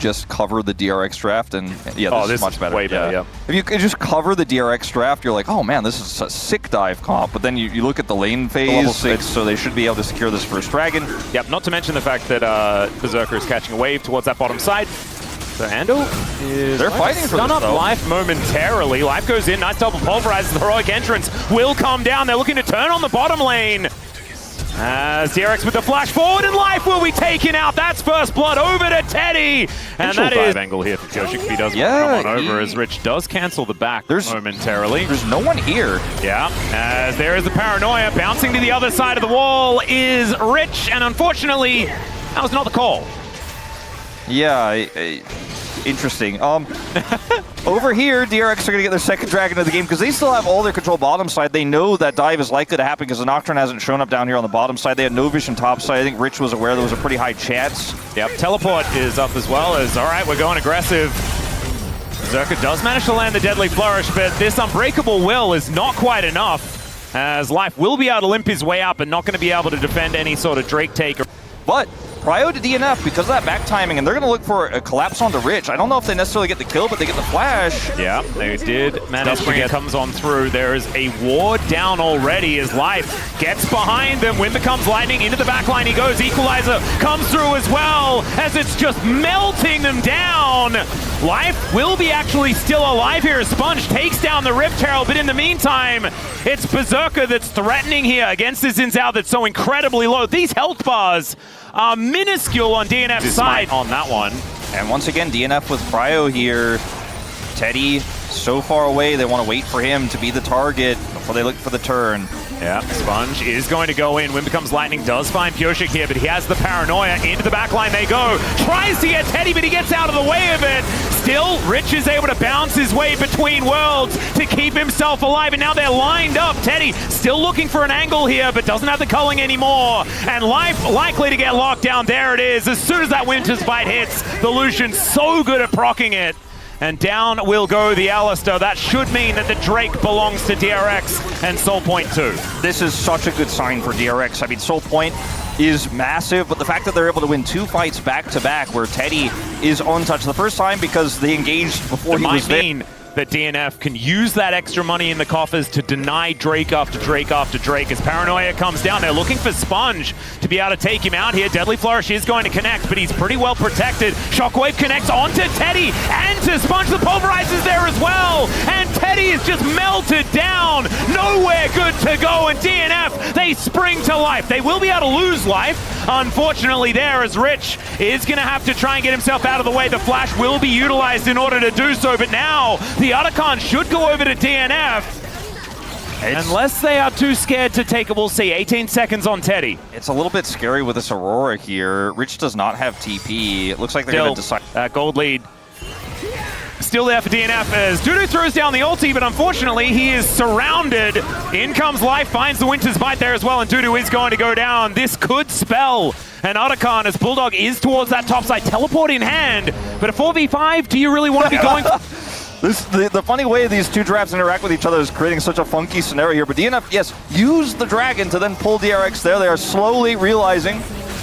just cover the DRX draft, and yeah, this is much better. Way better, yeah. If you could just cover the DRX draft, you're like, oh man, this is a sick dive comp. But then you look at the lane phase, level 6, so they should be able to secure this first dragon. Yep, not to mention the fact that Berserker is catching a wave towards that bottom side. So Handle is They're fighting for this, up though. Life momentarily. Life goes in, nice double pulverizes. The heroic entrance will come down. They're looking to turn on the bottom lane. As DRX with the flash forward, and Life will be taken out. That's first blood over to Teddy. And that is angle here for Chovy if he does Yeah, come on over, as Rich does cancel the back momentarily. There's no one here. Yeah, as there is the paranoia. Bouncing to the other side of the wall is Rich, and unfortunately, that was not the call. Yeah, interesting. Over here, DRX are going to get their second dragon of the game because they still have all their control bottom side. They know that dive is likely to happen because the Nocturne hasn't shown up down here on the bottom side. They had no vision top side. I think Rich was aware there was a pretty high chance. Yep, teleport is up as well as, all right, we're going aggressive. Berserker does manage to land the Deadly Flourish, but this Unbreakable Will is not quite enough, as Life will be able to limp his way up and not going to be able to defend any sort of Drake take. But Prio to DNF because of that back timing, and they're going to look for a collapse onto Rich. I don't know if they necessarily get the kill, but they get the flash. Yeah, they did manage to get comes on through. There is a ward down already as Life gets behind them. Wind becomes lightning. Into the back line he goes. Equalizer comes through as well as it's just melting them down. Life will be actually still alive here. Sponge takes down the Rift Herald, but in the meantime, it's Berserker that's threatening here against this Inzao that's so incredibly low. These health bars are minuscule on DNF's side on that one. And once again, DNF with Prio here. Teddy so far away, they want to wait for him to be the target before they look for the turn. Yeah, Sponge is going to go in. Wind becomes lightning, does find Pioshik here, but he has the paranoia. Into the back line they go. Tries to get Teddy, but he gets out of the way of it. Still, Rich is able to bounce his way between worlds to keep himself alive, and now they're lined up. Teddy still looking for an angle here, but doesn't have the culling anymore. And Life likely to get locked down. There it is. As soon as that Winter's Bite hits, the Lucian's so good at proccing it. And down will go the Alistair. That should mean that the Drake belongs to DRX and Soul Point too. This is such a good sign for DRX. I mean, Soul Point is massive, but the fact that they're able to win 2 fights back-to-back where Teddy is untouched the first time because they engaged before he was there. That DNF can use that extra money in the coffers to deny Drake after Drake after Drake. As Paranoia comes down, they're looking for Sponge to be able to take him out here. Deadly Flourish is going to connect, but he's pretty well protected. Shockwave connects onto Teddy and to Sponge. The pulverizes there as well, and Teddy is just melted down. Nowhere good to go, and DNF, they spring to life. They will be able to lose life, unfortunately, there, as Rich is going to have to try and get himself out of the way. The flash will be utilized in order to do so, but now the Otacon should go over to DNF. Unless they are too scared to take it, we'll see. 18 seconds on Teddy. It's a little bit scary with this Aurora here. Rich does not have TP. It looks like they're going to decide. Gold lead still there for DNF as Dudu throws down the ulti, but unfortunately he is surrounded. In comes Life, finds the Winter's Bite there as well, and Dudu is going to go down. This could spell an Otacon as Bulldog is towards that top side, teleport in hand, but a 4v5, do you really want to be going? The funny way these two drafts interact with each other is creating such a funky scenario here. But DNF, yes, use the dragon to then pull DRX there. They are slowly realizing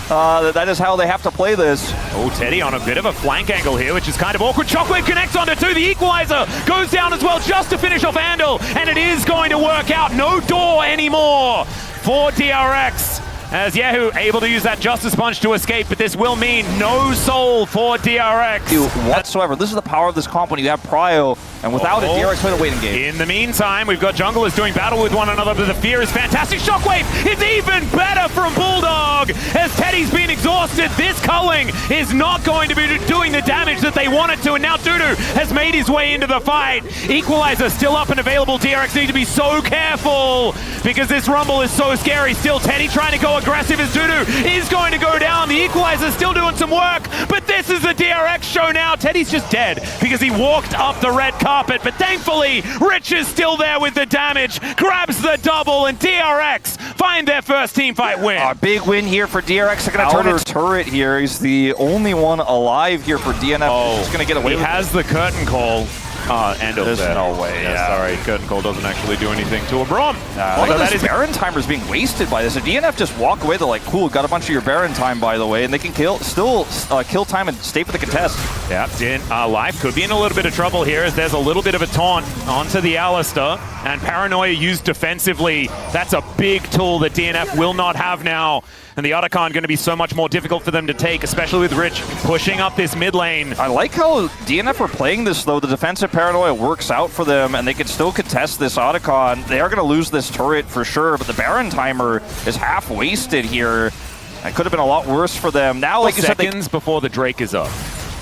that is how they have to play this. Oh, Teddy on a bit of a flank angle here, which is kind of awkward. Shockwave connects onto 2. The Equalizer goes down as well just to finish off Andal, and it is going to work out. No door anymore for DRX. As Yahoo able to use that Justice Punch to escape, but this will mean no soul for DRX. Whatsoever. This is the power of this comp when you have Prio, and without it, DRX play the waiting game. In the meantime, we've got junglers doing battle with one another, but the fear is fantastic. Shockwave is even better from Bulldog. As Teddy's been exhausted, this culling is not going to be doing the damage that they wanted to, and now Dudu has made his way into the fight. Equalizer still up and available. DRX need to be so careful because this Rumble is so scary. Still Teddy trying to go aggressive as Dudu is going to go down. The Equalizer still doing some work, but this is the DRX show now. Teddy's just dead because he walked up the red carpet, but thankfully Rich is still there with the damage, grabs the double, and DRX find their first team fight win. A big win here for DRX. They're going to turn his turret here. He's the only one alive here for DNF. Oh, he's going to get away with it. He has the curtain call. Andal's There's there. no way, yeah. Sorry, Curtain Call doesn't actually do anything to a Braum. Although that is Baron timer's being wasted by this. If DNF just walk away, they're like, cool, got a bunch of your Baron time, by the way, and they can kill time and stay for the contest. Yeah, Life could be in a little bit of trouble here as there's a little bit of a taunt onto the Alistair, and Paranoia used defensively. That's a big tool that DNF will not have now, and the Otacon going to be so much more difficult for them to take, especially with Rich pushing up this mid lane. I like how DNF are playing this, though. The defensive Paranoia works out for them, and they can still contest this Otacon. They are going to lose this turret for sure, but the Baron timer is half wasted here. It could have been a lot worse for them. Now, like you said, seconds before the Drake is up.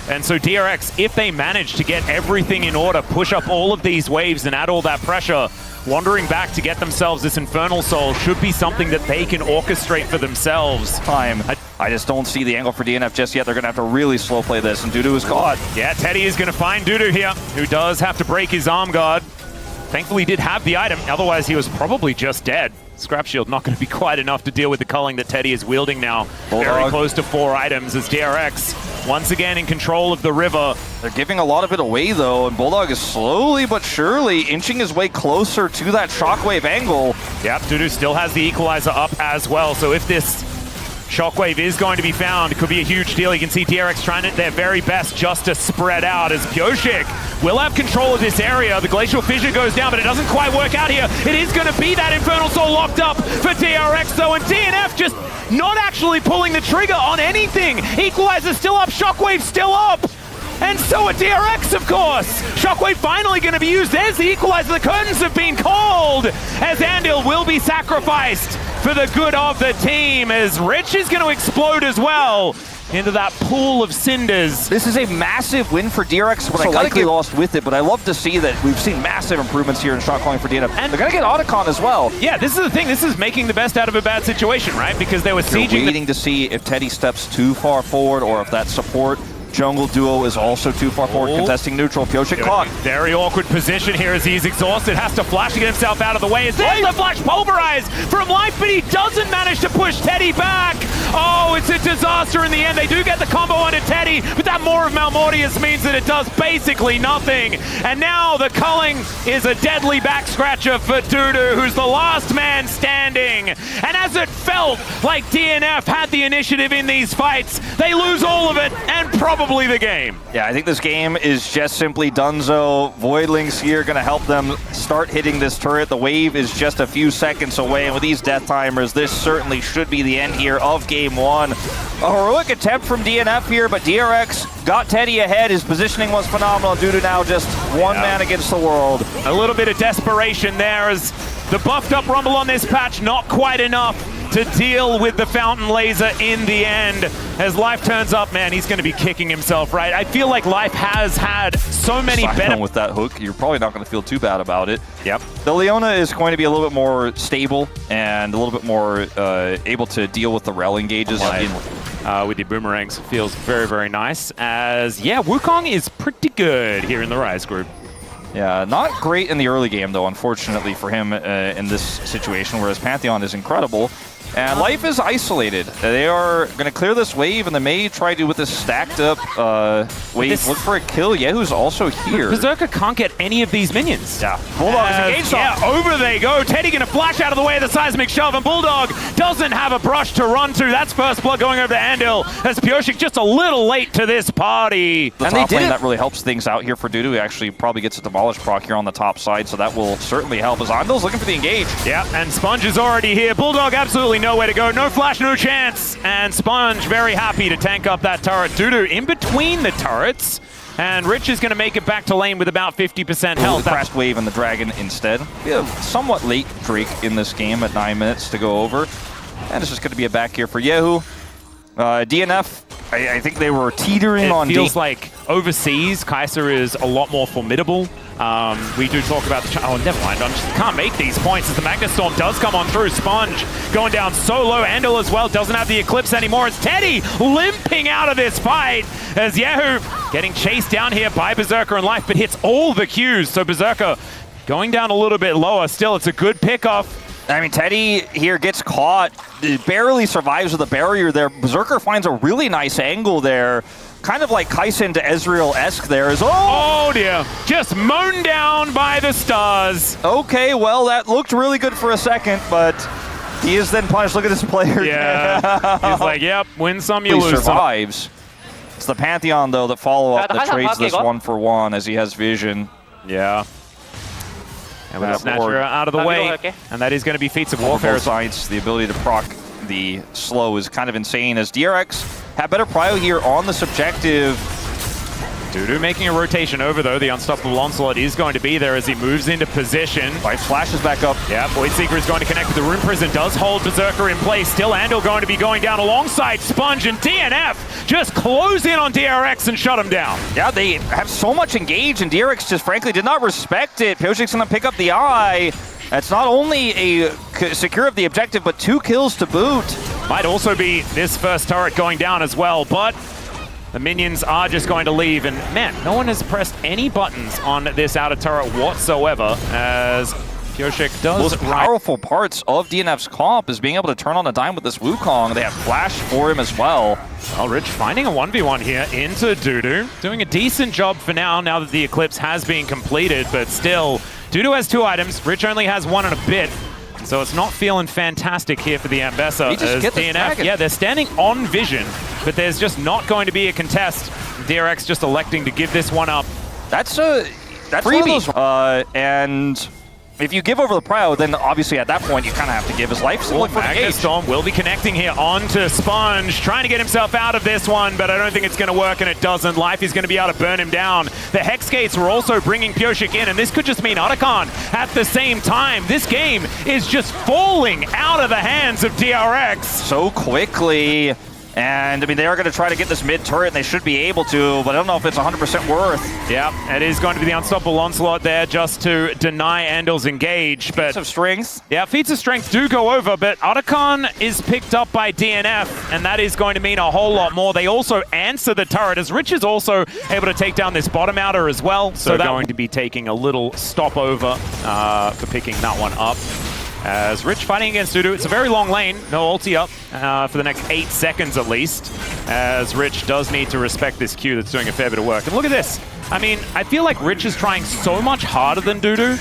And so DRX, if they manage to get everything in order, push up all of these waves and add all that pressure, wandering back to get themselves this Infernal Soul should be something that they can orchestrate for themselves. I just don't see the angle for DNF just yet. They're going to have to really slow play this, and Dudu is caught. Yeah, Teddy is going to find Dudu here, who does have to break his arm guard. Thankfully, he did have the item, otherwise he was probably just dead. Scrap Shield not going to be quite enough to deal with the culling that Teddy is wielding now. Very close to 4 items as DRX once again in control of the river. They're giving a lot of it away, though, and Bulldog is slowly but surely inching his way closer to that Shockwave angle. Yep, Dudu still has the Equalizer up as well, so if this Shockwave is going to be found, it could be a huge deal. You can see DRX trying it their very best just to spread out as Pyoshik will have control of this area. The Glacial Fissure goes down, but it doesn't quite work out here. It is going to be that Infernal Soul locked up for DRX, though, and DNF just not actually pulling the trigger on anything. Equalizer still up, Shockwave still up. And so are DRX, of course. Shockwave finally going to be used. There's the Equalizer. The curtains have been called as Andil will be sacrificed for the good of the team as Rich is going to explode as well into that pool of cinders. This is a massive win for DRX, but I likely lost with it, but I love to see that we've seen massive improvements here in shot calling for DNF. And they're going to get Otacon as well. Yeah, this is the thing. This is making the best out of a bad situation, right? Because they were sieging. Waiting to see if Teddy steps too far forward or if that support jungle duo is also too far forward, contesting neutral. Pyoshik caught. Very awkward position here as he's exhausted. Has to flash to get himself out of the way. Is there the flash pulverized from Life, but he doesn't manage to push Teddy back. Oh, it's a disaster in the end. They do get the combo onto Teddy, but that Maw of Malmortius means that it does basically nothing. And now the culling is a deadly back scratcher for Dudu, who's the last man standing. And as it felt like DNF had the initiative in these fights, they lose all of it and probably the game. Yeah, I think this game is just simply donezo. Voidlings here going to help them start hitting this turret. The wave is just a few seconds away, and with these death timers, this certainly should be the end here of Game 1. A heroic attempt from DNF here, but DRX got Teddy ahead. His positioning was phenomenal. Dudu now just one man against the world. A little bit of desperation there as the buffed up Rumble on this patch, not quite enough to deal with the Fountain Laser in the end. As Life turns up, man, he's going to be kicking himself, right? I feel like Life has had so many better... with that hook, you're probably not going to feel too bad about it. Yep. The Leona is going to be a little bit more stable and a little bit more able to deal with the rel engages. With the boomerangs, feels very, very nice. As, yeah, Wukong is pretty good here in the Rise group. Yeah, not great in the early game, though, unfortunately for him in this situation, whereas Pantheon is incredible. And Life is isolated. They are going to clear this wave, and they may try to, with this stacked up wave, look for a kill. Yehu's also here. Berserker can't get any of these minions. Yeah, Bulldog is engaged. Yeah, over they go. Teddy going to flash out of the way of the seismic shove, and Bulldog doesn't have a brush to run to. That's first blood going over to Andil, as Pyoshik just a little late to this party. The top lane, that really helps things out here for Dudu. He actually probably gets a Demolish proc here on the top side, so that will certainly help, as Andil's looking for the engage. Yeah, and Sponge is already here. Bulldog absolutely nowhere to go. No flash, no chance. And Sponge very happy to tank up that turret. Dudu in between the turrets. And Rich is going to make it back to lane with about 50% health. The Crest Wave and the Dragon instead. We have somewhat late Drake in this game at 9 minutes to go over. And it's just going to be a back here for Yehu. DNF, I think they were teetering on... It feels like overseas, Kaiser is a lot more formidable. We do talk about the... Oh, never mind. I just can't make these points as the Magnet Storm does come on through. Sponge going down so low. Andil as well doesn't have the Eclipse anymore. It's Teddy limping out of this fight as Yehu getting chased down here by Berserker and Life, but hits all the Qs. So Berserker going down a little bit lower. Still, it's a good pickoff. I mean, Teddy here gets caught, barely survives with a barrier there. Berserker finds a really nice angle there, kind of like Kaisen to Ezreal-esque there is, Oh dear, just mown down by the stars. Okay, well, that looked really good for a second, but he is then punished. Look at this player. Yeah, he's like, yep, win some, you He lose some. survives. It's the Pantheon, though, that follow up that trades this 1-for-1 as he has vision. Yeah. And with That Snatcher board. out of the way, and that is going to be feats of warfare. Both sides, the ability to proc the slow is kind of insane, as DRX have better prio here on the subjective. Dudu making a rotation over, though. The unstoppable onslaught is going to be there as he moves into position. Life flashes back up. Yeah, Voidseeker is going to connect with the Rune Prison, does hold Berserker in place. Still Andal going to be going down alongside Sponge, and DNF just close in on DRX and shut him down. Yeah, they have so much engaged, and DRX just frankly did not respect it. Pioshik's going to pick up the eye. That's not only a secure of the objective, but 2 kills to boot. Might also be this first turret going down as well, but the minions are just going to leave, and man, no one has pressed any buttons on this outer turret whatsoever, as Pioshik does. Most powerful parts of DNF's comp is being able to turn on a dime with this Wukong. They have flash for him as well. Well, Rich finding a 1v1 here into Dudu. Doing a decent job for now that the Eclipse has been completed, but still, Dudu has 2 items. Rich only has 1 and a bit. So it's not feeling fantastic here for the Ambessa. As DNF, yeah, they're standing on vision, but there's just not going to be a contest. DRX just electing to give this one up. That's freebie. And if you give over the prio, then obviously at that point you kind of have to give his life. So look for the Storm will be connecting here onto Sponge, trying to get himself out of this one, but I don't think it's going to work, and it doesn't. Life is going to be able to burn him down. The Hex Gates were also bringing Pioshik in, and this could just mean Otacon at the same time. This game is just falling out of the hands of DRX. So quickly. And, I mean, they are going to try to get this mid-turret, and they should be able to, but I don't know if it's 100% worth. Yeah, it is going to be the unstoppable onslaught there just to deny Andal's engage. But feats of strength. Yeah, feats of strength do go over, but Otacon is picked up by DNF, and that is going to mean a whole lot more. They also answer the turret, as Rich is also able to take down this bottom outer as well. So that's going to be taking a little stopover for picking that one up. As Rich fighting against Dudu, it's a very long lane, no ulti up for the next 8 seconds at least, as Rich does need to respect this Q that's doing a fair bit of work. And look at this. I mean, I feel like Rich is trying so much harder than Dudu,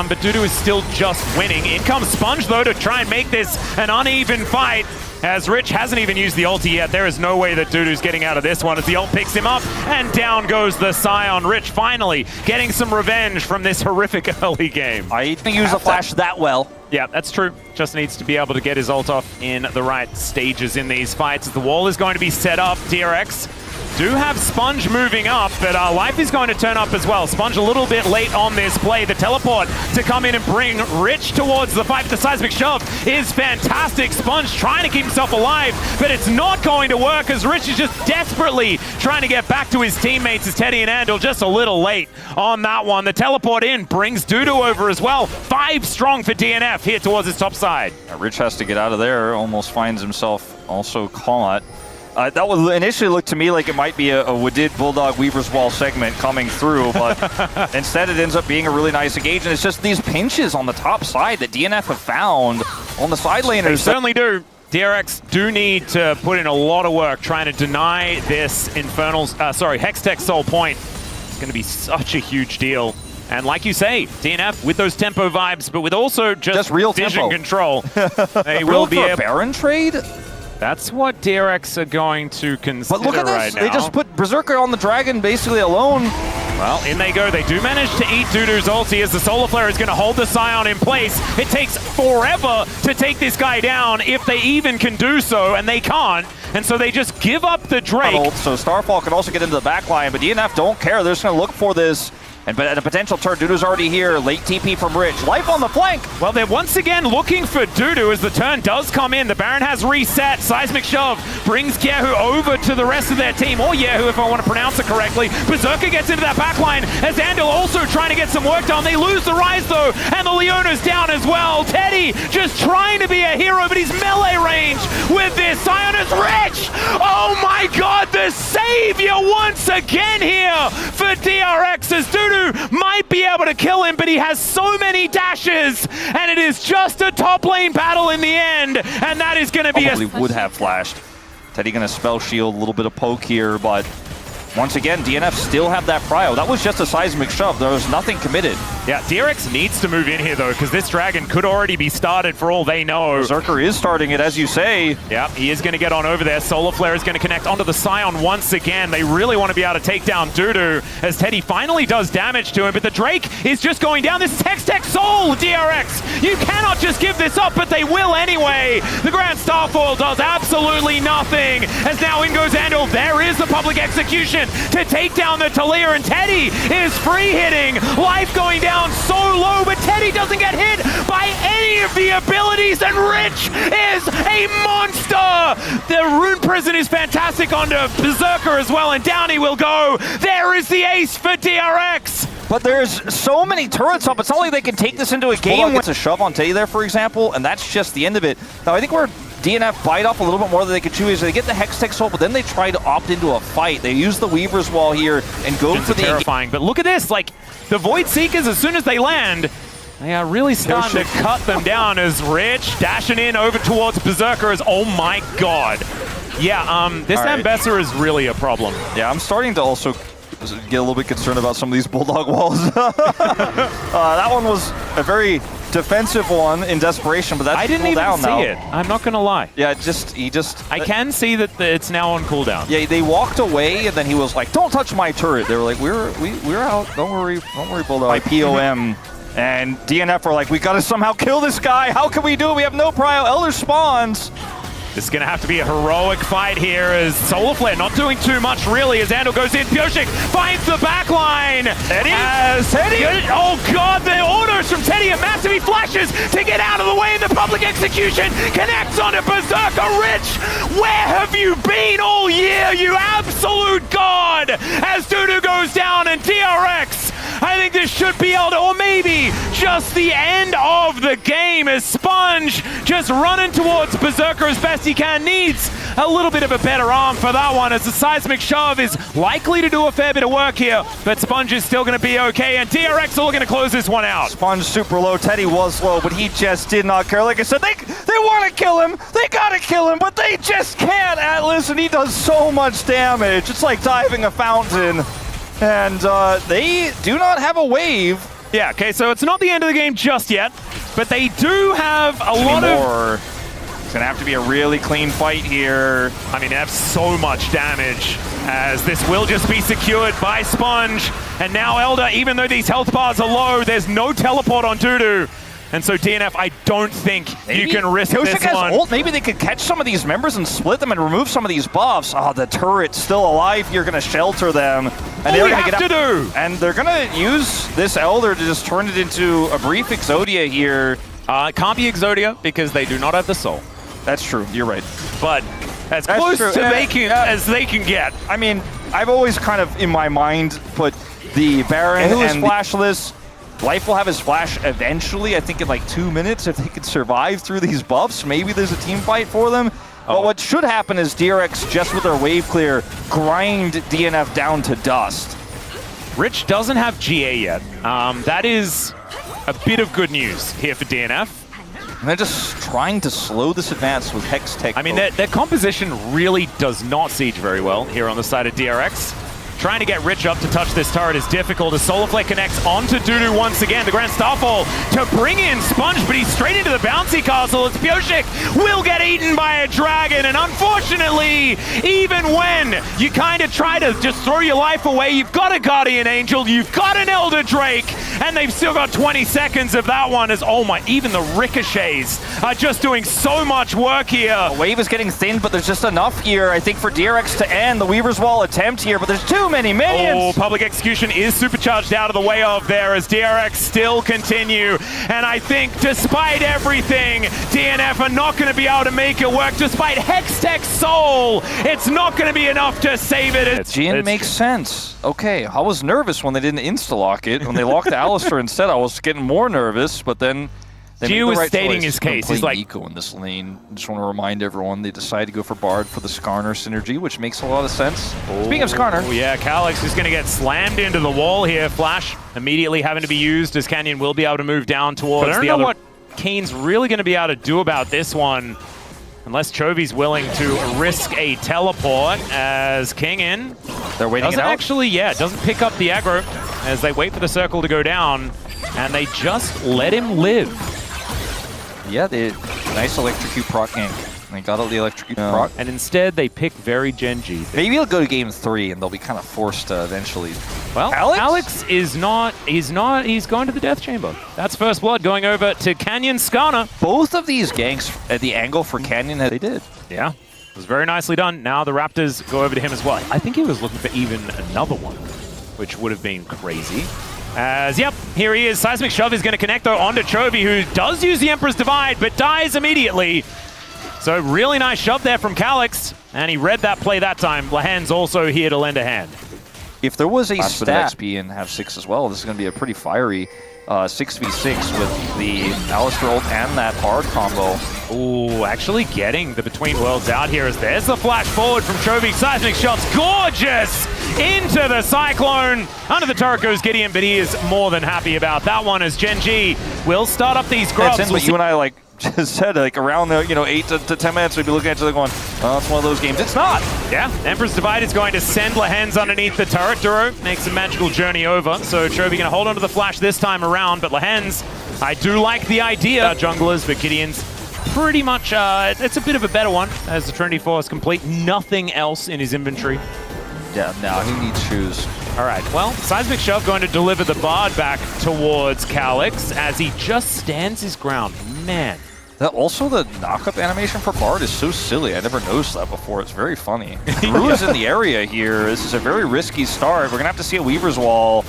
but Dudu is still just winning. In comes Sponge, though, to try and make this an uneven fight, as Rich hasn't even used the ulti yet. There is no way that Dudu's getting out of this one, as the ult picks him up, and down goes the Scion. Rich finally getting some revenge from this horrific early game. I didn't use the flash that well. Yeah, that's true. Just needs to be able to get his ult off in the right stages in these fights. The wall is going to be set up. DRX do have Sponge moving up, but Life is going to turn up as well. Sponge a little bit late on this play. The teleport to come in and bring Rich towards the fight. The seismic shove is fantastic. Sponge trying to keep himself alive, but it's not going to work, as Rich is just desperately trying to get back to his teammates, as Teddy and Andal just a little late on that one. The teleport in brings Dudu over as well. 5 strong for DNF here towards his top side. Rich has to get out of there, almost finds himself also caught. That was initially looked to me like it might be a Wadid Bulldog Weaver's Wall segment coming through, but instead it ends up being a really nice engage, and it's just these pinches on the top side that DNF have found on the side laners. They certainly do. DRX do need to put in a lot of work trying to deny this Hextech Soul Point. It's going to be such a huge deal. And like you say, DNF with those tempo vibes, but with also just real vision tempo control. They will be a Baron trade? That's what DRX are going to consider. But look at this, right now. They just put Berserker on the Dragon basically alone. Well, in they go. They do manage to eat Dudu's ulti, as the Solar Flare is going to hold the Scion in place. It takes forever to take this guy down, if they even can do so, and they can't. And so they just give up the Drake. So Starfall can also get into the back line, but DNF don't care. They're just going to look for this. And a potential turn. Dudu's already here. Late TP from Rich. Life on the flank. Well, they're once again looking for Dudu as the turn does come in. The Baron has reset. Seismic Shove brings Yehu over to the rest of their team. Or Yehu, if I want to pronounce it correctly. Berserker gets into that backline as Andal also trying to get some work done. They lose the Rise, though, and the Leona's down as well. Teddy just trying to be a hero, but he's melee range with this. Scion is Rich! Oh my god, the savior once again here for DRX, as Dudu might be able to kill him, but he has so many dashes, and it is just a top lane battle in the end, and that is going to be Probably would have flashed. Teddy gonna spell shield, a little bit of poke here, but once again, DNF still have that prio. That was just a seismic shove. There was nothing committed. Yeah, DRX needs to move in here, though, because this Dragon could already be started for all they know. Berserker is starting it, as you say. Yeah, he is going to get on over there. Solar Flare is going to connect onto the Scion once again. They really want to be able to take down Dudu as Teddy finally does damage to him, but the Drake is just going down. This is Hex-Tech Soul, DRX. You cannot just give this up, but they will anyway. The Grand Starfall does absolutely nothing, as now in goes Andal. There is the public execution to take down the Talir, and Teddy is free hitting. Life going down so low, but Teddy doesn't get hit by any of the abilities, and Rich is a monster. The Rune Prison is fantastic onto Berserker as well, and down he will go. There is the ace for DRX. But there's so many turrets up, it's not like they can take this into a game. It's a shove on Teddy there, for example, and that's just the end of it. Now, I think we're DNF bite off a little bit more than they could chew. Is they get the Hex-Tech Soul, but then they try to opt into a fight. They use the Weaver's Wall here and go for the... terrifying, but look at this, like, the Void Seekers, as soon as they land, they are really starting to cut them down as Rich dashing in over towards Berserker as, oh my god. Yeah, this Ambessa is really a problem. Yeah, I'm starting to also get a little bit concerned about some of these Bulldog walls. That one was a very defensive one in desperation, but that's I didn't even see it. I'm not gonna lie. Yeah, I can see that it's now on cooldown. Yeah, they walked away, and then he was like, "Don't touch my turret." They were like, "We're out. Don't worry, Bulldog." My POM. And DNF were like, "We gotta somehow kill this guy. How can we do it? We have no prio. Elder spawns." This is going to have to be a heroic fight here as Solar Flare not doing too much really as Andal goes in. Pioshik finds the back line. Teddy. Oh god, the orders from Teddy are massive. He flashes to get out of the way. The public execution connects onto Berserker. Rich, where have you been all year, you absolute god? As Dudu goes down and DRX, I think this should be able to, or maybe just the end of the game as Sponge just running towards Berserker as best he can. Needs a little bit of a better arm for that one as the seismic shove is likely to do a fair bit of work here, but Sponge is still going to be okay, and DRX are looking to close this one out. Sponge super low, Teddy was low, but he just did not care. Like I said, they want to kill him, they gotta kill him, but they just can't, Atlas, and he does so much damage. It's like diving a fountain. And they do not have a wave. Yeah, okay, so it's not the end of the game just yet, but they do have a lot of... It's going to have to be a really clean fight here. I mean, they have so much damage as this will just be secured by Sponge. And now Elder, even though these health bars are low, there's no teleport on Dudu. And so DNF, I don't think you can risk this one. Ult. Maybe they could catch some of these members and split them and remove some of these buffs. Oh, the turret's still alive. You're going to shelter them. And they're going to get to And they're going to use this Elder to just turn it into a brief Exodia here. It can't be Exodia because they do not have the soul. That's true. You're right. But as close to making as they can get. I mean, I've always kind of, in my mind, put the Baron and flashless. Life will have his flash eventually, I think in like 2 minutes, if they could survive through these buffs. Maybe there's a team fight for them. But what should happen is DRX, just with their wave clear, grind DNF down to dust. Rich doesn't have GA yet. That is a bit of good news here for DNF. And they're just trying to slow this advance with Hex-Tech. I mean, their composition really does not siege very well here on the side of DRX. Trying to get Rich up to touch this turret is difficult as Solar Flare connects onto Dudu once again. The Grand Starfall to bring in Sponge, but he's straight into the bouncy castle. It's Pioshik will get eaten by a dragon, and unfortunately, even when you kind of try to just throw your life away, you've got a Guardian Angel, you've got an Elder Drake, and they've still got 20 seconds of that one as, oh my, even the ricochets are just doing so much work here. The wave is getting thin, but there's just enough here, I think, for DRX to end the Weaver's Wall attempt here, but there's too many minions. Oh, public execution is supercharged out of the way of there as DRX still continue. And I think despite everything, DNF are not going to be able to make it work. Despite Hex-Tech Soul, it's not going to be enough to save it. Jin makes sense. Okay, I was nervous when they didn't insta-lock it. When they locked Alistair instead, I was getting more nervous, but then G was stating his case. He's like Eco in this lane. I just want to remind everyone they decided to go for Bard for the Skarner synergy, which makes a lot of sense. Speaking of Skarner. Oh yeah, Calyx is going to get slammed into the wall here. Flash immediately having to be used as Canyon will be able to move down towards the other. I don't know what Kane's really going to be able to do about this one. Unless Chovy's willing to risk a teleport as King in. They're waiting it out. Doesn't pick up the aggro as they wait for the circle to go down. And they just let him live. Yeah, nice electrocute proc gank. They got all the electrocute proc. And instead, they pick very Gen.G. Maybe he'll go to game 3 and they'll be kind of forced to eventually. Well, Alex is not, he's going to the Death Chamber. That's first blood going over to Canyon Skarner. Both of these ganks at the angle for Canyon, they did. Yeah, it was very nicely done. Now the Raptors go over to him as well. I think he was looking for even another one, which would have been crazy. As, yep, here he is. Seismic Shove is going to connect, though, onto Chovy, who does use the Emperor's Divide, but dies immediately. So really nice shove there from Calyx, and he read that play that time. Lahan's also here to lend a hand. If there was a stat XP and have 6 as well, this is going to be a pretty fiery 6v6 with the Alistar ult and that hard combo. Ooh, actually getting the Between Worlds out here as there's the flash forward from Chovy. Seismic shots, gorgeous! Into the Cyclone. Under the turret goes Gideon, but he is more than happy about that one as Gen.G will start up these grubs. But you and I just said around the 8 to 10 minutes we'd be looking at each other going, oh, it's one of those games. It's not! Yeah, Emperor's Divide is going to send Lahan's underneath the turret. Duro makes a magical journey over, so Chovy going to hold onto the flash this time around, but Lahan's, I do like the idea. Junglers, but Gideon's pretty much, it's a bit of a better one as the Trinity Force complete. Nothing else in his inventory. Yeah, now he needs shoes. All right, well, Seismic Shove going to deliver the Bard back towards Calyx as he just stands his ground. Man. Also, the knock-up animation for Bard is so silly. I never noticed that before. It's very funny. Drew is in the area here. This is a very risky start. We're going to have to see a Weaver's Wall.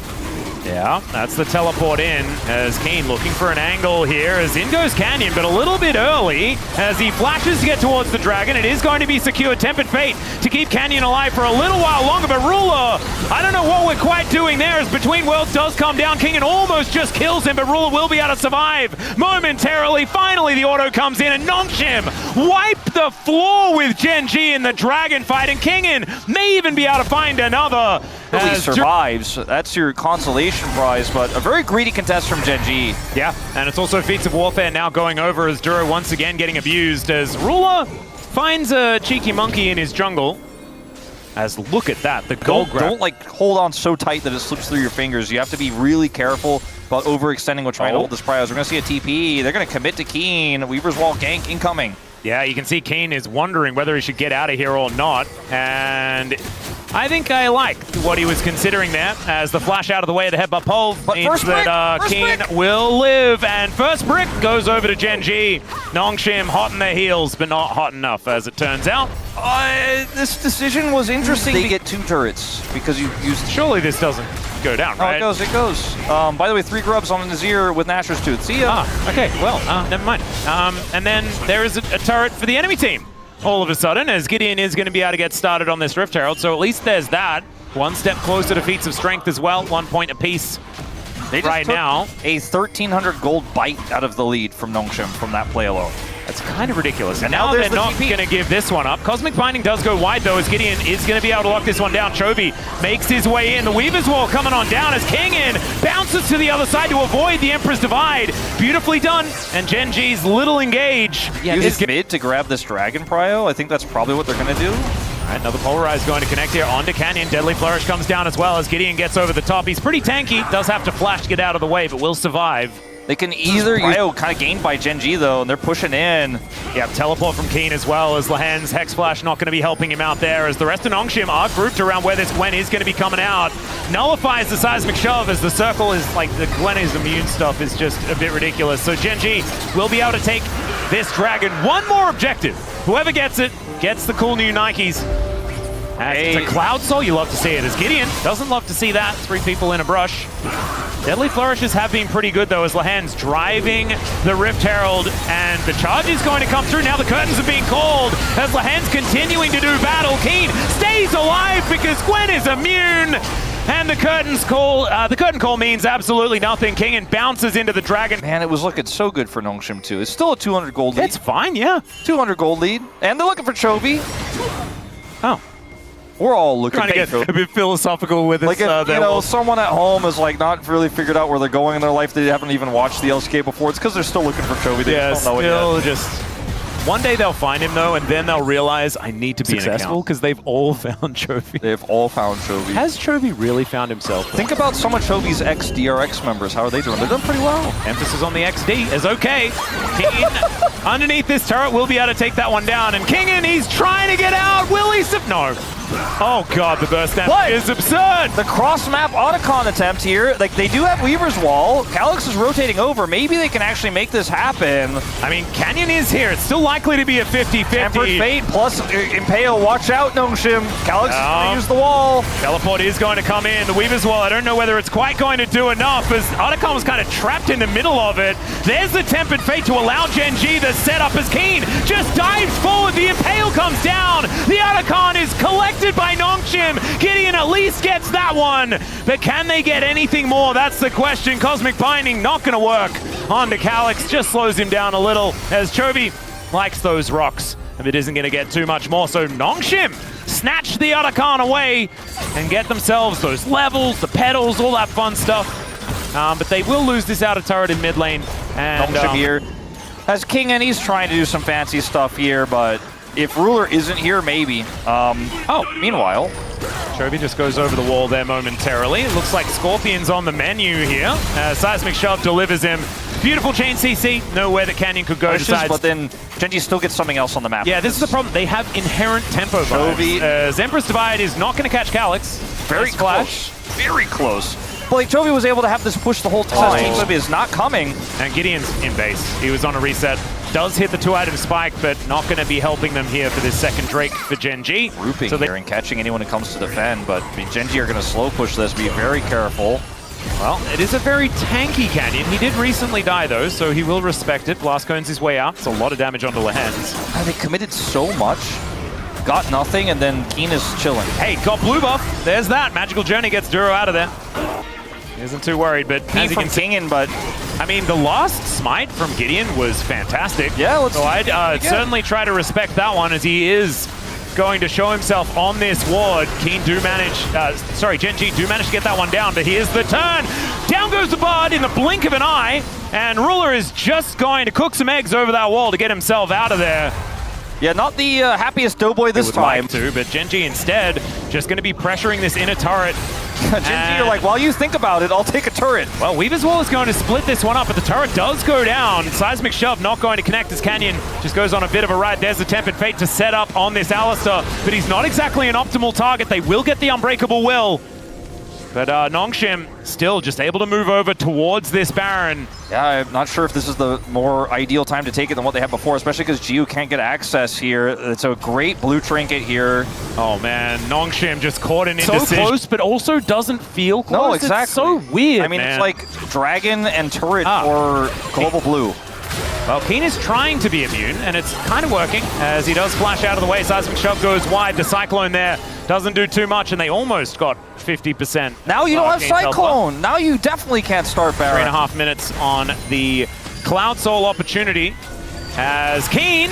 Yeah, that's the teleport in as Kane looking for an angle here as in goes Canyon, but a little bit early as he flashes to get towards the Dragon. It is going to be secured. Tempered Fate to keep Canyon alive for a little while longer, but Ruler, I don't know what we're quite doing there as Between Worlds does come down. King and almost just kills him, but Ruler will be able to survive momentarily. Finally, the auto comes in and Nongshim wipe the floor with Gen.G in the Dragon fight, and Kingin may even be able to find another. He survives. That's your consolation prize, but a very greedy contest from Gen.G. Yeah, and it's also Feats of Warfare now going over as Duro once again getting abused as Ruler finds a cheeky monkey in his jungle. As look at that, the gold grab. Don't hold on so tight that it slips through your fingers. You have to be really careful about overextending when trying to hold this prize. We're going to see a TP. They're going to commit to Keen. Weaver's Wall gank incoming. Yeah, you can see Kane is wondering whether he should get out of here or not. And I think I like what he was considering there as the flash out of the way of the headbutt pole means that Kane will live. And first brick goes over to Gen.G. Nongshim hot in their heels, but not hot enough as it turns out. This decision was interesting. They get 2 turrets because you used... Surely this doesn't go down, right? Oh, it goes. By the way, 3 grubs on Nazir with Nashor's Tooth. See ya. Okay, well, never mind. And then there is a turret for the enemy team. All of a sudden, as Gideon is going to be able to get started on this Rift Herald, so at least there's that. One step closer to Feats of Strength as well, 1 point apiece. They just took a 1,300 gold bite out of the lead from Nongshim from that play alone. That's kind of ridiculous. And now they're not going to give this one up. Cosmic Binding does go wide, though, as Gideon is going to be able to lock this one down. Chovy makes his way in. The Weaver's Wall coming on down as Kingin bounces to the other side to avoid the Emperor's Divide. Beautifully done. And Gen.G's little engage. Yeah, uses mid to grab this Dragon Prio. I think that's probably what they're going to do. All right, another Polarize going to connect here onto Canyon. Deadly Flourish comes down as well as Gideon gets over the top. He's pretty tanky. Does have to flash to get out of the way, but will survive. They can either use kind of gained by Gen.G though, and they're pushing in. Yeah, teleport from Keen as well as Lahan's Hex Flash not going to be helping him out there as the rest of Nongshim are grouped around where this Gwen is going to be coming out. Nullifies the Seismic Shove as the circle is the Gwen's immune stuff is just a bit ridiculous. So Gen.G will be able to take this Dragon. One more objective. Whoever gets it gets the cool new Nikes. It's a Cloud Soul, you love to see it. As Gideon doesn't love to see that. 3 people in a brush. Deadly Flourishes have been pretty good, though, as Lahan's driving the Rift Herald, and the charge is going to come through. Now the curtains are being called as Lahan's continuing to do battle. Keen stays alive because Gwen is immune. And the curtain call means absolutely nothing. Kingin bounces into the Dragon. Man, it was looking so good for Nongshim, too. It's still a 200 gold lead. It's fine, yeah. 200 gold lead. And they're looking for Chovy. Oh. We're all looking trying to get a bit philosophical with it. If, someone at home has not really figured out where they're going in their life, they haven't even watched the LCK before, it's because they're still looking for Chovy. They just don't know it yet. Just One day they'll find him though, and then they'll realize I need to be successful because they've all found Chovy. They've all found Chovy. Has Chovy really found himself? Think about some of Chovy's ex-DRX members. How are they doing? They're doing pretty well. Emphasis on the XD is okay. Keen underneath this turret will be able to take that one down, and Kingen, he's trying to get out. Will he? No. Oh god, the burst damage is absurd. The cross-map Otacon attempt here, like they do have Weaver's Wall. Calyx is rotating over. Maybe they can actually make this happen. I mean, Canyon is here. It's still likely to be a 50-50. Tempered Fate plus Impale. Watch out, Nongshim. Calyx is going to use the wall. Teleport is going to come in. The Weaver's Wall, I don't know whether it's quite going to do enough, as Otacon was kind of trapped in the middle of it. There's the Tempered Fate to allow Gen.G the setup as Keen just dives forward. The Impale comes down. The Otacon is collected by Nongshim. Gideon at least gets that one, but can they get anything more? That's the question. Cosmic Binding not going to work onto Calyx, just slows him down a little as Chovy likes those rocks, and it isn't going to get too much more. So Nongshim snatch the Otacon away and get themselves those levels, the pedals, all that fun stuff. But they will lose this outer turret in mid lane. And Nongshim here has King, and he's trying to do some fancy stuff here, but if Ruler isn't here, maybe. Meanwhile, Chovy just goes over the wall there momentarily. It looks like Scorpion's on the menu here. Seismic Shove delivers him. Beautiful chain CC. Nowhere that Canyon could go. But then Gen.G still gets something else on the map. Yeah, this is the problem. They have inherent tempo vibes. Empress Divide is not going to catch Calyx. Very close. Very close. But like, Chovy was able to have this push the whole time. Team Chovy is not coming. And Gideon's in base. He was on a reset. Does hit the 2-item spike, but not going to be helping them here for this second Drake for Gen.G. Grouping here and catching anyone who comes to defend, but Gen.G are going to slow push this. Be very careful. Well, it is a very tanky Canyon. He did recently die though, so he will respect it. Blast cones his way out. It's a lot of damage onto Lehens. They committed so much. Got nothing, and then Keen is chilling. Hey, got blue buff. There's that. Magical Journey gets Duro out of there. He isn't too worried, but Keen from Kingen, but I mean, the last smite from Gideon was fantastic. Yeah, so I'd certainly try to respect that one, as he is going to show himself on this ward. Gen.G do manage to get that one down, but here's the turn. Down goes the Bard in the blink of an eye, and Ruler is just going to cook some eggs over that wall to get himself out of there. Yeah, not the happiest doughboy this time. Like to, but Gen.G instead just going to be pressuring this inner turret. Gen.G are like, while you think about it, I'll take a turret. Well, Weaver's Wall is going to split this one up, but the turret does go down. Seismic Shove not going to connect as Canyon just goes on a bit of a ride. There's the Tempered Fate to set up on this Alistar, but he's not exactly an optimal target. They will get the Unbreakable Will. But Nongshim still just able to move over towards this Baron. Yeah, I'm not sure if this is the more ideal time to take it than what they had before, especially because Geo can't get access here. It's a great blue trinket here. Oh man, Nongshim just caught an indecision. So close, but also doesn't feel close. No, exactly. It's so weird, I mean, man. It's like Dragon and Turret or Global Blue. Well, Keen is trying to be immune, and it's kind of working, as he does flash out of the way. Seismic Shove goes wide. The Cyclone there doesn't do too much, and they almost got 50%. Now you don't have Cyclone. Now you definitely can't start Baron. 3.5 minutes on the Cloud Soul opportunity, as Keen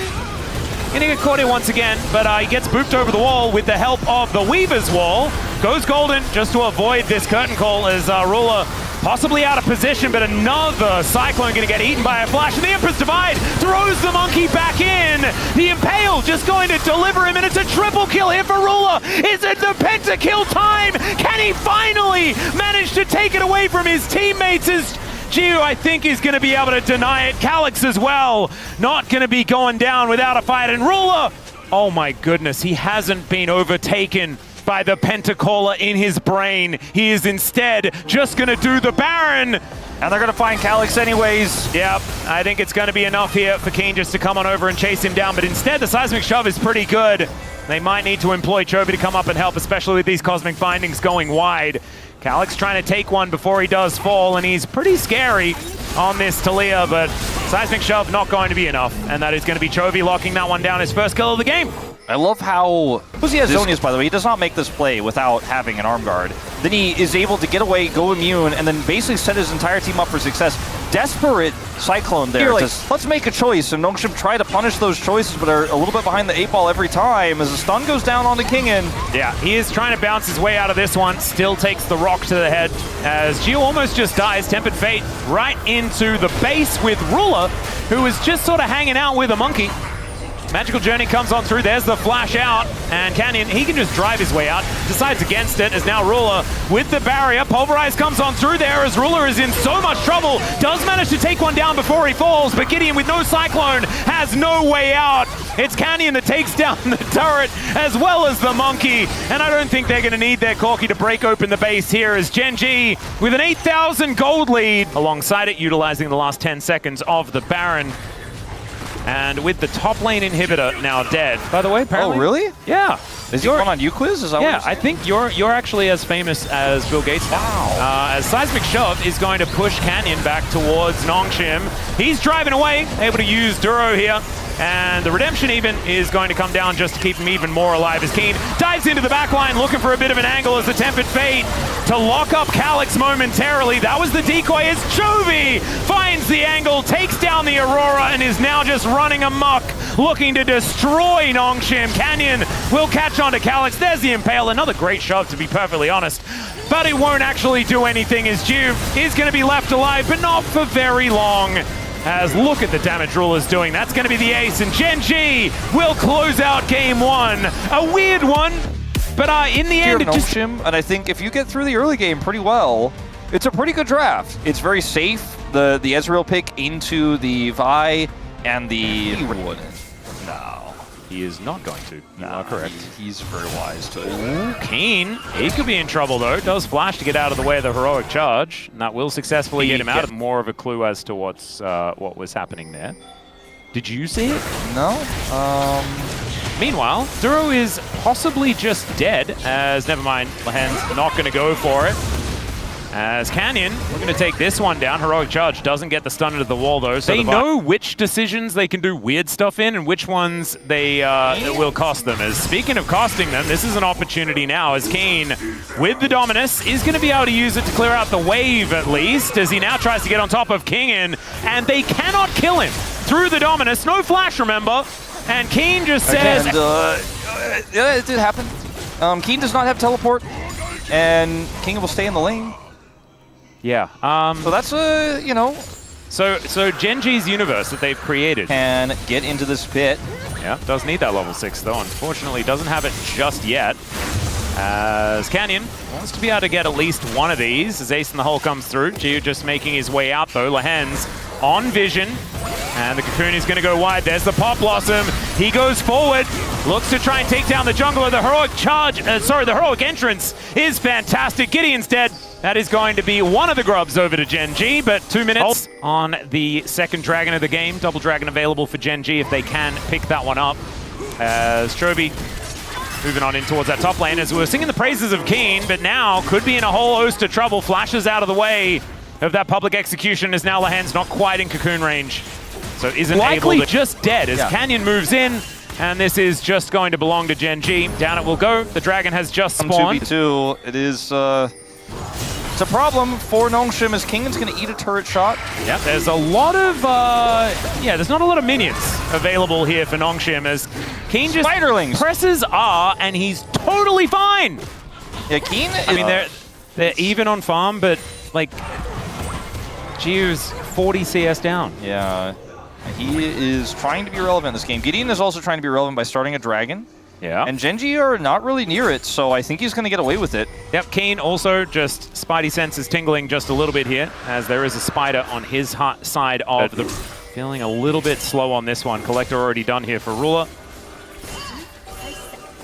gonna get caught here once again, but he gets booped over the wall with the help of the Weaver's Wall. Goes Golden just to avoid this curtain call, as Ruler possibly out of position, but another Cyclone gonna get eaten by a flash, and the Empress Divide throws the monkey back in. The Impale just going to deliver him, and it's a triple kill here for Ruler. Is it the pentakill time? Can he finally manage to take it away from his teammates? As Geo, I think, is going to be able to deny it. Calyx as well, not going to be going down without a fight. And Ruler, oh my goodness, he hasn't been overtaken by the Pentacaller in his brain. He is instead just going to do the Baron. And they're going to find Calyx anyways. Yep, I think it's going to be enough here for Keen just to come on over and chase him down. But instead, the Seismic Shove is pretty good. They might need to employ Chovy to come up and help, especially with these Cosmic Bindings going wide. Calyx trying to take one before he does fall, and he's pretty scary on this Talia, but Seismic Shove not going to be enough. And that is going to be Chovy locking that one down, his first kill of the game. I love how, because he has Zonius, by the way, he does not make this play without having an arm guard. Then he is able to get away, go immune, and then basically set his entire team up for success. Desperate Cyclone there. Like, let's make a choice, and Nongshim try to punish those choices, but are a little bit behind the 8-ball every time as the stun goes down on the Kingen. Yeah, he is trying to bounce his way out of this one. Still takes the rock to the head as Geo almost just dies. Tempered Fate right into the base with Ruler, who is just sort of hanging out with a monkey. Magical Journey comes on through. There's the flash out. And Canyon, he can just drive his way out. Decides against it as now Ruler with the barrier. Pulverize comes on through there as Ruler is in so much trouble. Does manage to take one down before he falls, but Gideon with no Cyclone has no way out. It's Canyon that takes down the turret as well as the Monkey. And I don't think they're going to need their Corki to break open the base here as Gen.G with an 8,000 gold lead. Alongside it, utilizing the last 10 seconds of the Baron. And with the top lane inhibitor now dead. By the way, apparently. Oh, really? Yeah. Is he going on UQuiz? Is that Yeah, what I think you're actually as famous as Bill Gates now. Wow. As Seismic Shove is going to push Canyon back towards Nongshim. He's driving away, able to use Duro here. And the Redemption even is going to come down just to keep him even more alive as Keen dives into the back line looking for a bit of an angle as the Tempered Fate to lock up Calyx momentarily. That was the decoy as Chovy finds the angle, takes down the Aurora, and is now just running amok, looking to destroy Nongshim. Canyon will catch on to Calyx. There's the Impale, another great shove to be perfectly honest. But it won't actually do anything as Juve is going to be left alive, but not for very long. As look at the damage Ruler's doing. That's going to be the ace, and Gen.G will close out game one. A weird one, but in the end, it just... And I think if you get through the early game pretty well, it's a pretty good draft. It's very safe. The Ezreal pick into the Vi and the... No. He is not going to. You are correct. He's very wise to it. Ooh, Keen. He could be in trouble, though. Does flash to get out of the way of the heroic charge. And that will successfully get him out. More of a clue as to what was happening there. Did you see it? No. Meanwhile, Duro is possibly just dead, as never mind, Lahen's not going to go for it. As Canyon, we're going to take this one down. Heroic Charge doesn't get the stun into the wall, though. So they know which decisions they can do weird stuff in and which ones they will cost them. As speaking of costing them, this is an opportunity now as Keen, with the Dominus, is going to be able to use it to clear out the wave, at least, as he now tries to get on top of Kingin, and they cannot kill him through the Dominus. No flash, remember? And Keen just says... yeah, it did happen. Keen does not have teleport, and King will stay in the lane. Yeah. So that's you know. So Gen.G's universe that they've created can get into this pit. Yeah, does need that level 6 though. Unfortunately, doesn't have it just yet. As Canyon wants to be able to get at least one of these as Ace in the Hole comes through. Gio just making his way out though. Lahen's on vision. And the Cocoon is going to go wide. There's the Pop Blossom. He goes forward. Looks to try and take down the jungler. The heroic charge, the heroic entrance is fantastic. Gideon's dead. That is going to be one of the grubs over to Gen.G, but 2 minutes on the second Dragon of the game. Double Dragon available for Gen.G if they can pick that one up. As Chovy moving on in towards that top lane as we were singing the praises of Keen, but now could be in a whole host of trouble. Flashes out of the way of that public execution as now Lahen's not quite in Cocoon range. So isn't likely able to just dead as Canyon moves in, and this is just going to belong to Gen.G. Down it will go. The Dragon has just spawned. 2v2. It is it's a problem for Nongshim as Kingdom's going to eat a turret shot. Yeah, there's a lot of there's not a lot of minions available here for Nongshim as Keen just presses R and he's totally fine. Yeah, Keen. I mean they're even on farm, but like Gio's 40 CS down. Yeah. He is trying to be relevant in this game. Gideon is also trying to be relevant by starting a dragon. Yeah. And Gen.G are not really near it, so I think he's going to get away with it. Yep, Keen also just Spidey senses tingling just a little bit here, as there is a spider on his side of the... Feeling a little bit slow on this one. Collector already done here for Ruler.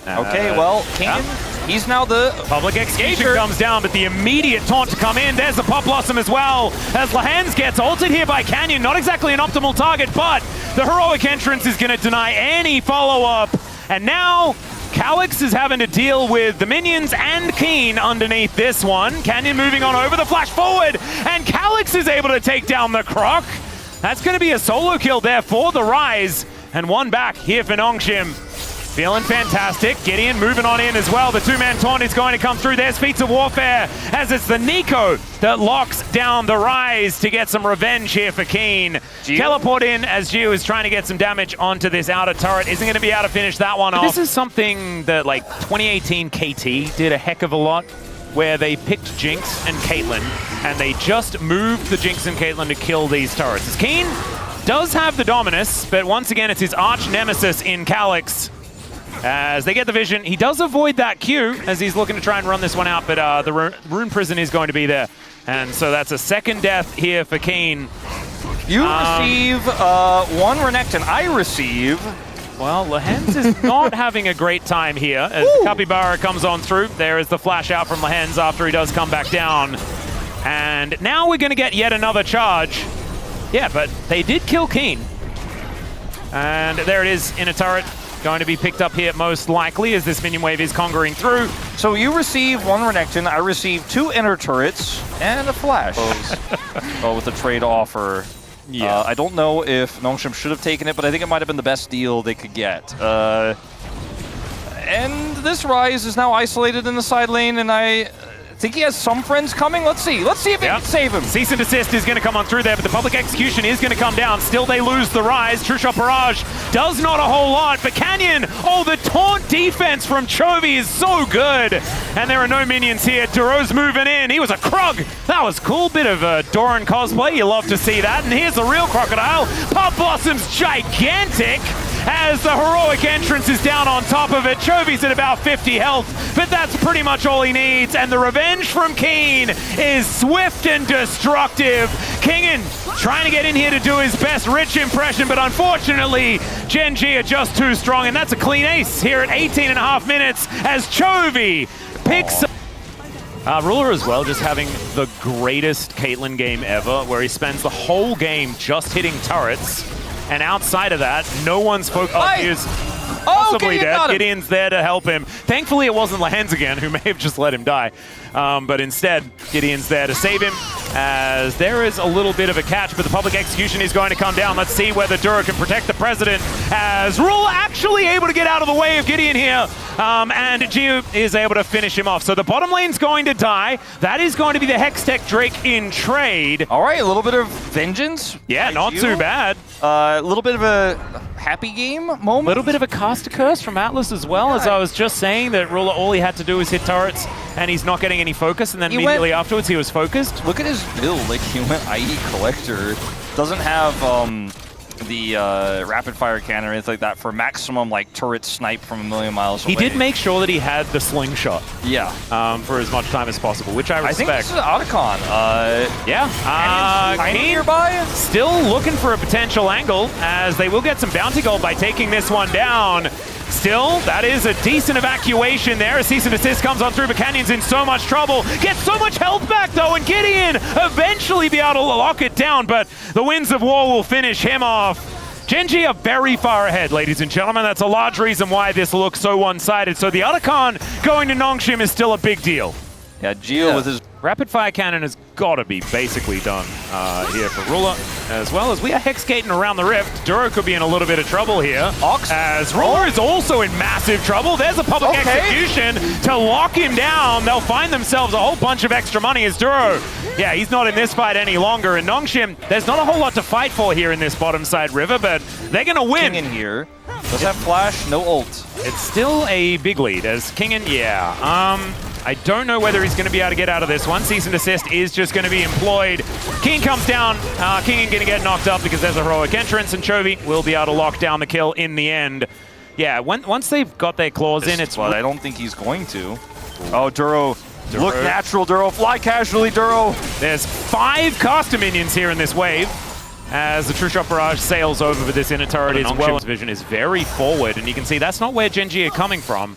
Okay, well, Keen, he's now the... Public execution comes down, but the immediate taunt to come in. There's the Pop Blossom as well, as Lahen's gets ulted here by Canyon. Not exactly an optimal target, but the heroic entrance is going to deny any follow-up. And now, Calyx is having to deal with the minions and Keen underneath this one. Canyon moving on over the flash forward, and Calyx is able to take down the Croc. That's going to be a solo kill there for the Rise, and one back here for Nongshim. Feeling fantastic. Gideon moving on in as well. The two-man taunt is going to come through. There's Feats of Warfare as it's the Nico that locks down the Rise to get some revenge here for Keen. Teleport in as Gio is trying to get some damage onto this outer turret. Isn't going to be able to finish that one off. This is something that like 2018 KT did a heck of a lot, where they picked Jinx and Caitlyn and they just moved the Jinx and Caitlyn to kill these turrets. As Keen does have the Dominus, but once again, it's his arch nemesis in Calyx. As they get the vision, he does avoid that Q as he's looking to try and run this one out, but the Rune Prison is going to be there. And so that's a second death here for Keen. You receive one Renekton. I receive... Well, Lehens is not having a great time here as Capybara comes on through. There is the flash out from Lehens after he does come back down. And now we're going to get yet another charge. Yeah, but they did kill Keen. And there it is in a turret. Going to be picked up here most likely as this minion wave is conquering through. So you receive one Renekton, I receive 2 inner turrets, and a flash. With the trade offer. Yeah. I don't know if Nongshim should have taken it, but I think it might have been the best deal they could get. And this Ryze is now isolated in the side lane, and I think he has some friends coming. Let's see if he can save him. Cease and desist is going to come on through there, but the public execution is going to come down. Still, they lose the Ryze. True Shot Barrage does not a whole lot, but Canyon, the taunt defense from Chovy is so good. And there are no minions here. Duro's moving in. He was a Krug. That was cool. Bit of a Doran cosplay. You love to see that. And here's the real Crocodile. Pop Blossom's gigantic. As the heroic entrance is down on top of it. Chovy's at about 50 health, but that's pretty much all he needs. And the revenge from Keen is swift and destructive. Kingen trying to get in here to do his best Rich impression, but unfortunately, Gen.G are just too strong, and that's a clean ace here at 18.5 minutes as Chovy picks up. Ruler as well, just having the greatest Caitlyn game ever, where he spends the whole game just hitting turrets. And outside of that, no one's focused. Oh, he is possibly dead. Gideon's there to help him. Thankfully, it wasn't Lehens again, who may have just let him die. But instead, Gideon's there to save him, as there is a little bit of a catch, but the public execution is going to come down. Let's see whether Duro can protect the president, as Rule actually able to get out of the way of Gideon here, and Geo is able to finish him off. So the bottom lane's going to die. That is going to be the Hextech Drake in trade. All right, a little bit of vengeance. Yeah, not too bad. A little bit of a happy game moment. A little bit of a caster curse from Atlas as well, as I was just saying that Ruler, all he had to do was hit turrets, and he's not getting any focus, and then immediately afterwards he was focused. Look at his build, like he went IE Collector. Doesn't have the rapid fire cannon or anything like that for maximum like turret snipe from a million miles away. He did make sure that he had the slingshot. Yeah. For as much time as possible, which I respect. I think this is Otacon. Yeah. Keen nearby. Still looking for a potential angle, as they will get some bounty gold by taking this one down. Still, that is a decent evacuation there. A cease and desist comes on through, but Canyon's in so much trouble. Gets so much health back, though, and Gideon eventually be able to lock it down, but the Winds of War will finish him off. Gen.G are very far ahead, ladies and gentlemen. That's a large reason why this looks so one-sided. So the Otacon going to Nongshim is still a big deal. Yeah, Geo with his rapid fire cannon has got to be basically done here for Ruler, as well as we are hexgating around the rift. Duro could be in a little bit of trouble here. As Ruler is also in massive trouble. There's a public execution to lock him down. They'll find themselves a whole bunch of extra money as Duro. Yeah, he's not in this fight any longer. And Nongshim, there's not a whole lot to fight for here in this bottom side river, but they're going to win. King in here. Does have flash, no ult. It's still a big lead as Kingen, I don't know whether he's going to be able to get out of this one. Cease and desist is just going to be employed. King comes down. King going to get knocked up because there's a heroic entrance, and Chovy will be able to lock down the kill in the end. Yeah, once they've got their claws in, it's... But I don't think he's going to. Oh, Duro. Look natural, Duro. Fly casually, Duro. There's 5 caster minions here in this wave, as the True Shot Barrage sails over with this inner turret as well. Vision is very forward, and you can see that's not where Gen.G are coming from.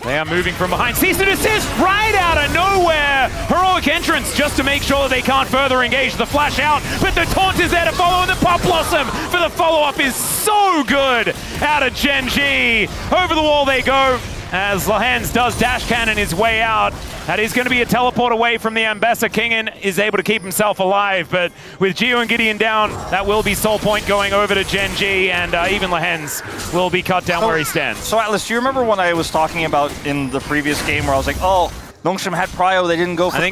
They are moving from behind. Cease and desist right out of nowhere. Heroic entrance just to make sure they can't further engage the flash out. But the taunt is there to follow, and the Pop Blossom for the follow-up is so good out of Gen.G. Over the wall they go, as Lehens does dash cannon his way out. That is going to be a teleport away from the Ambessa. Kingen is able to keep himself alive, but with Geo and Gideon down, that will be Soul Point going over to Gen.G, and even Lehens will be cut down where he stands. So Atlas, do you remember when I was talking about in the previous game where I was like, oh, Nongshim had prio, they didn't go for... I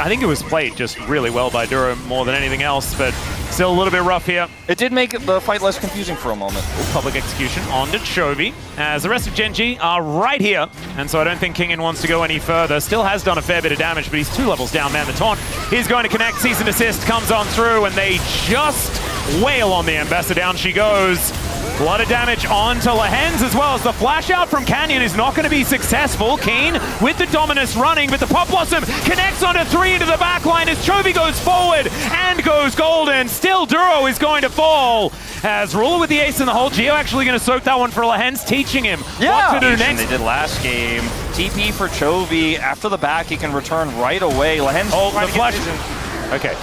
think it was played just really well by Duro more than anything else, but still a little bit rough here. It did make the fight less confusing for a moment. Public execution onto Chovy, as the rest of Gen.G are right here, and so I don't think Kingen wants to go any further. Still has done a fair bit of damage, but he's 2 levels down, man. The taunt is going to connect. Cease and desist comes on through, and they just wail on the Ambassador. Down she goes. A lot of damage onto Lehens as well as the flash out from Canyon is not going to be successful. Keen with the Dominus running, but the Pop Blossom connects onto 3 into the back line as Chovy goes forward and goes golden. Still Duro is going to fall as Ruler with the ace in the hole. Geo actually going to soak that one for Lehens, teaching him what to do next. They did last game. TP for Chovy. After the back, he can return right away. Lehens the flash. Okay.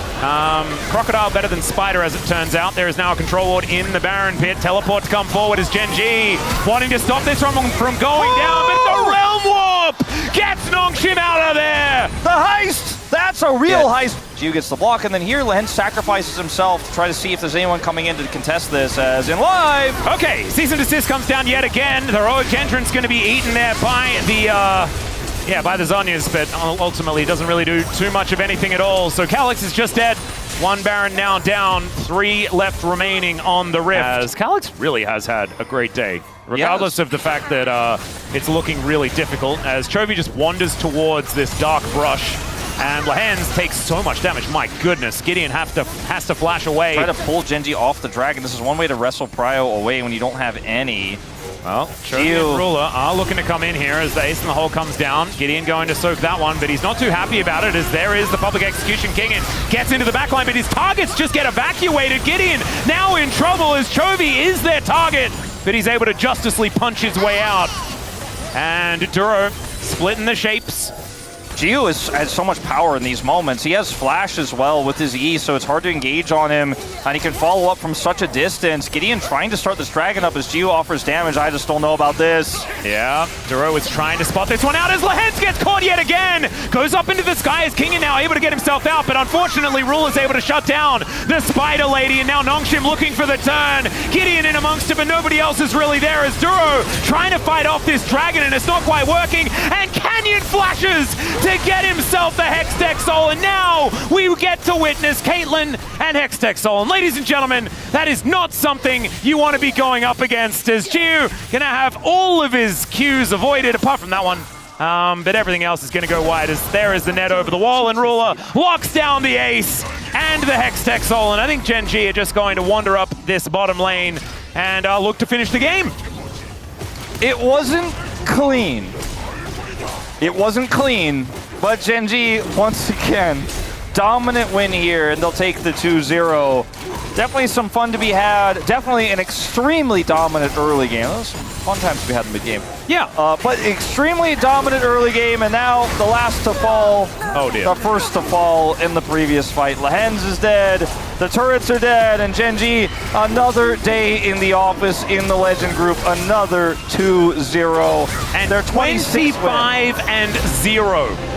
Crocodile better than Spider, as it turns out. There is now a control ward in the Baron pit. Teleport to come forward as Gen.G wanting to stop this from going down, but the Realm Warp gets Nongshim out of there! The heist! That's a real heist! Gio gets the block, and then here Lehens sacrifices himself to try to see if there's anyone coming in to contest this, as in live! Okay, Cease and Desist comes down yet again. The heroic entrance going to be eaten there by the Zhonya's, but ultimately doesn't really do too much of anything at all. So Calyx is just dead. 1 Baron now down, 3 left remaining on the Rift. As Calyx really has had a great day, regardless of the fact that it's looking really difficult, as Chovy just wanders towards this dark brush. And Lehens takes so much damage. My goodness, Gideon has to flash away. Try to pull Gen.G off the dragon. This is one way to wrestle Prio away when you don't have any. Well, Chovy and Ruler are looking to come in here as the ace in the hole comes down. Gideon going to soak that one, but he's not too happy about it as there is the Public Execution King and gets into the backline, but his targets just get evacuated. Gideon now in trouble as Chovy is their target, but he's able to justicely punch his way out. And Duro splitting the shapes. Gio has so much power in these moments. He has flash as well with his E, so it's hard to engage on him, and he can follow up from such a distance. Gideon trying to start this dragon up as Gio offers damage. I just don't know about this. Yeah, Duro is trying to spot this one out as Lehens gets caught yet again. Goes up into the sky as King is now able to get himself out, but unfortunately Rule is able to shut down the Spider Lady, and now Nongshim looking for the turn. Gideon in amongst it, but nobody else is really there as Duro trying to fight off this dragon, and it's not quite working, and Canyon flashes to get himself the Hextech Soul, and now we get to witness Caitlyn and Hextech Soul. And ladies and gentlemen, that is not something you want to be going up against, as Gio gonna have all of his Qs avoided, apart from that one. But everything else is gonna go wide as there is the net over the wall, and Ruler locks down the ace and the Hextech Soul. And I think Gen.G are just going to wander up this bottom lane and look to finish the game. It wasn't clean. It wasn't clean, but Gen.G, once again, dominant win here, and they'll take the 2-0. Definitely some fun to be had. Definitely an extremely dominant early game. Those some fun times to be had in the mid-game. Yeah. But extremely dominant early game, and now the last to fall. Oh dear. The first to fall in the previous fight. Lehens is dead. The turrets are dead, and Gen.G, another day in the office in the Legend group. Another 2-0. And they're 25-0.